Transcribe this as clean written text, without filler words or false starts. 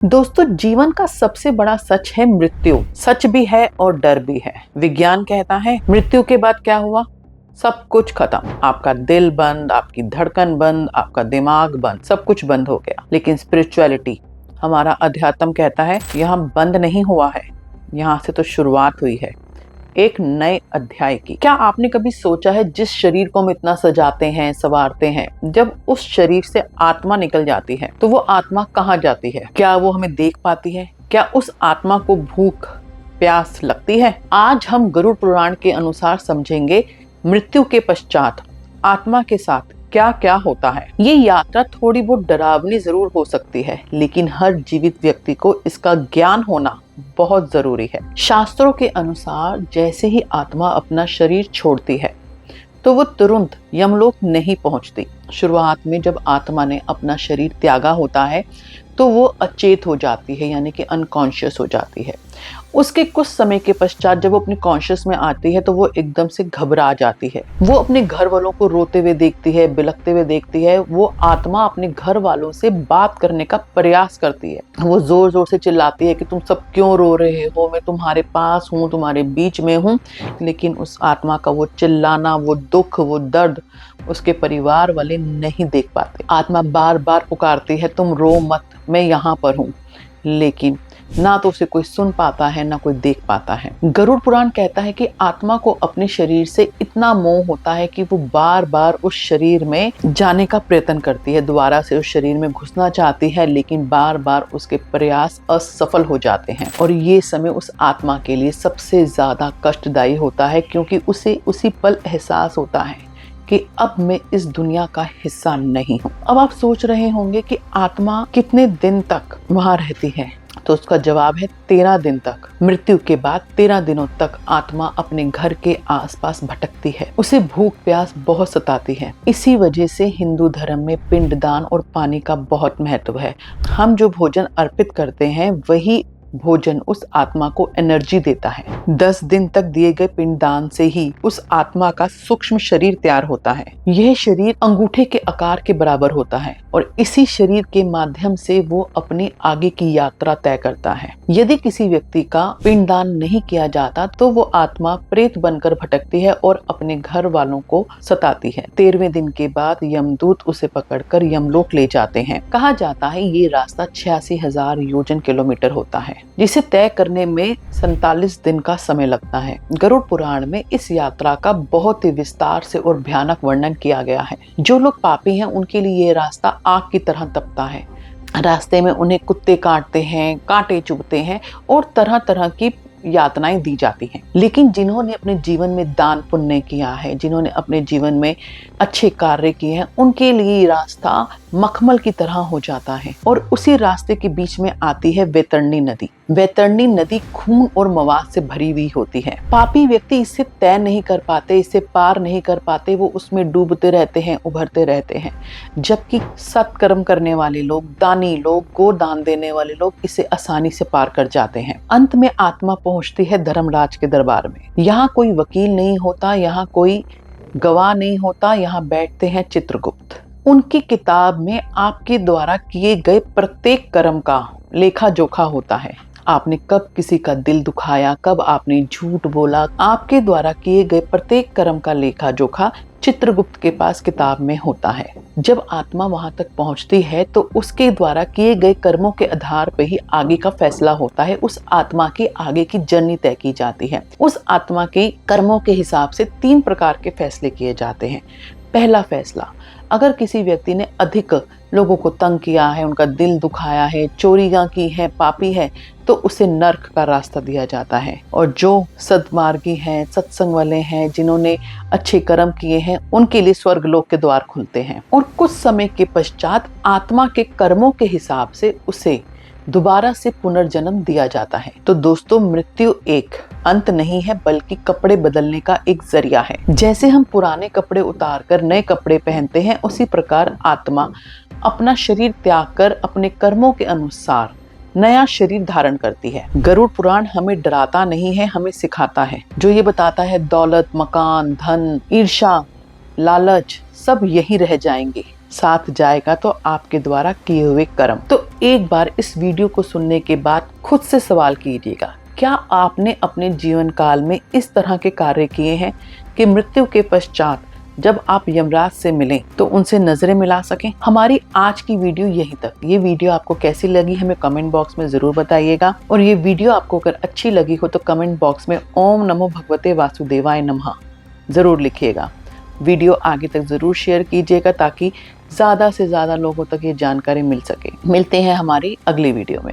दोस्तों, जीवन का सबसे बड़ा सच है मृत्यु। सच भी है और डर भी है। विज्ञान कहता है मृत्यु के बाद क्या हुआ? सब कुछ खत्म। आपका दिल बंद, आपकी धड़कन बंद, आपका दिमाग बंद, सब कुछ बंद हो गया। लेकिन स्पिरिचुअलिटी, हमारा अध्यात्म कहता है यहाँ बंद नहीं हुआ है, यहाँ से तो शुरुआत हुई है एक नए अध्याय की। क्या आपने कभी सोचा है जिस शरीर को हम इतना सजाते हैं, संवारते हैं, जब उस शरीर से आत्मा निकल जाती है तो वो आत्मा कहाँ जाती है? क्या वो हमें देख पाती है? क्या उस आत्मा को भूख प्यास लगती है? आज हम गरुड़ पुराण के अनुसार समझेंगे मृत्यु के पश्चात आत्मा के साथ क्या क्या होता है। ये यात्रा थोड़ी बहुत डरावनी जरूर हो सकती है, लेकिन हर जीवित व्यक्ति को इसका ज्ञान होना बहुत जरूरी है। शास्त्रों के अनुसार जैसे ही आत्मा अपना शरीर छोड़ती है तो वो तुरंत यमलोक नहीं पहुंचती। शुरुआत में जब आत्मा ने अपना शरीर त्यागा होता है तो वो अचेत हो जाती है, यानी कि अनकॉन्शियस हो जाती है। उसके कुछ समय के पश्चात जब वो अपनी कॉन्शियस में आती है तो वो एकदम से घबरा जाती है। वो अपने घर वालों को रोते हुए देखती है, बिलखते हुए देखती है। वो आत्मा अपने घर वालों से बात करने का प्रयास करती है। वो जोर जोर से चिल्लाती है कि तुम सब क्यों रो रहे हो, मैं तुम्हारे पास हूँ, तुम्हारे बीच में हूँ। लेकिन उस आत्मा का वो चिल्लाना, वो दुख, वो दर्द उसके परिवार वाले नहीं देख पाते। आत्मा बार बार पुकारती है, तुम रो मत, मैं यहाँ पर हूँ। लेकिन ना तो उसे कोई सुन पाता है, ना कोई देख पाता है। गरुड़ पुराण कहता है कि आत्मा को अपने शरीर से इतना मोह होता है कि वो बार बार उस शरीर में जाने का प्रयत्न करती है, दोबारा से उस शरीर में घुसना चाहती है, लेकिन बार बार उसके प्रयास असफल हो जाते हैं। और ये समय उस आत्मा के लिए सबसे ज्यादा कष्टदायी होता है, क्योंकि उसे उसी पल एहसास होता है कि अब मैं इस दुनिया का हिस्सा नहीं हूँ। अब आप सोच रहे होंगे कि आत्मा कितने दिन तक वहां रहती है, तो उसका जवाब है 13 दिन तक। मृत्यु के बाद 13 दिनों तक आत्मा अपने घर के आसपास भटकती है। उसे भूख प्यास बहुत सताती है। इसी वजह से हिंदू धर्म में पिंडदान और पानी का बहुत महत्व है। हम जो भोजन अर्पित करते हैं वही भोजन उस आत्मा को एनर्जी देता है। 10 दिन तक दिए गए पिंडदान से ही उस आत्मा का सूक्ष्म शरीर तैयार होता है। यह शरीर अंगूठे के आकार के बराबर होता है और इसी शरीर के माध्यम से वो अपनी आगे की यात्रा तय करता है। यदि किसी व्यक्ति का पिंडदान नहीं किया जाता तो वो आत्मा प्रेत बनकर भटकती है और अपने घर वालों को सताती है। 13वें दिन के बाद यमदूत उसे पकड़कर यमलोक ले जाते हैं। कहा जाता है ये रास्ता 86,000 योजन किलोमीटर होता है, जिसे तय करने में 47 दिन का समय लगता है। गरुड़ पुराण में इस यात्रा का बहुत ही विस्तार से और भयानक वर्णन किया गया है। जो लोग पापी हैं उनके लिए ये रास्ता आग की तरह तपता है। रास्ते में उन्हें कुत्ते काटते हैं, कांटे चुभते हैं और तरह तरह की यातनाएं दी जाती हैं। लेकिन जिन्होंने अपने जीवन में दान पुण्य किया है, जिन्होंने अपने जीवन में अच्छे कार्य किए हैं, उनके लिए रास्ता मखमल की तरह हो जाता है। और उसी रास्ते के बीच में आती है वैतरणी नदी। वैतरणी नदी खून और मवाद से भरी हुई होती है। पापी व्यक्ति इसे तय नहीं कर पाते, इसे पार नहीं कर पाते, वो उसमें डूबते रहते हैं, उभरते रहते हैं। जबकि सत्कर्म करने वाले लोग, दानी लोग, गोदान देने वाले लोग इसे आसानी से पार कर जाते हैं। अंत में आत्मा पहुंचती है धर्मराज के दरबार में। यहाँ कोई वकील नहीं होता, यहाँ कोई गवाह नहीं होता, यहाँ बैठते हैं चित्रगुप्त। उनकी किताब में आपके द्वारा किए गए प्रत्येक कर्म का लेखा जोखा होता है। आपने कब किसी का दिल दुखाया, कब आपने झूठ बोला, आपके द्वारा किए गए प्रत्येक कर्म का लेखा जोखा चित्रगुप्त के पास किताब में होता है। जब आत्मा वहां तक पहुंचती है तो उसके द्वारा किए गए कर्मों के आधार पर ही आगे का फैसला होता है। उस आत्मा की आगे की जर्नी तय की जाती है। उस आत्मा के कर्मों के हिसाब से 3 प्रकार के फैसले किए जाते हैं। पहला फैसला, अगर किसी व्यक्ति ने अधिक लोगों को तंग किया है, उनका दिल दुखाया है, चोरियां की है, पापी है, तो उसे नर्क का रास्ता दिया जाता है। और जो सद्मार्गी हैं, सत्संग वाले हैं, जिन्होंने अच्छे कर्म किए हैं, उनके लिए स्वर्ग लोक के द्वार खुलते हैं। और कुछ समय के पश्चात आत्मा के कर्मों के हिसाब से उसे दोबारा से पुनर्जन्म दिया जाता है। तो दोस्तों, मृत्यु एक अंत नहीं है, बल्कि कपड़े बदलने का एक जरिया है। जैसे हम पुराने कपड़े उतार कर नए कपड़े पहनते हैं, उसी प्रकार आत्मा अपना शरीर त्याग कर अपने कर्मों के अनुसार नया शरीर धारण करती है। गरुड़ पुराण हमें डराता नहीं है, हमें सिखाता है। जो ये बताता है दौलत, मकान, धन, ईर्ष्या, लालच सब यही रह जाएंगे, साथ जाएगा तो आपके द्वारा किए हुए कर्म। तो एक बार इस वीडियो को सुनने के बाद खुद से सवाल कीजिएगा, क्या आपने अपने जीवन काल में इस तरह के कार्य किए हैं कि मृत्यु के पश्चात जब आप यमराज से मिलें तो उनसे नजरें मिला सकें। हमारी आज की वीडियो यहीं तक। ये वीडियो आपको कैसी लगी हमें कमेंट बॉक्स में जरूर बताइएगा, और ये वीडियो आपको अगर अच्छी लगी हो तो कमेंट बॉक्स में ओम नमो भगवते वासुदेवाय नमः जरूर लिखिएगा। वीडियो आगे तक जरूर शेयर कीजिएगा ताकि ज्यादा से ज्यादा लोगों तक ये जानकारी मिल सके। मिलते हैं हमारी अगली वीडियो में।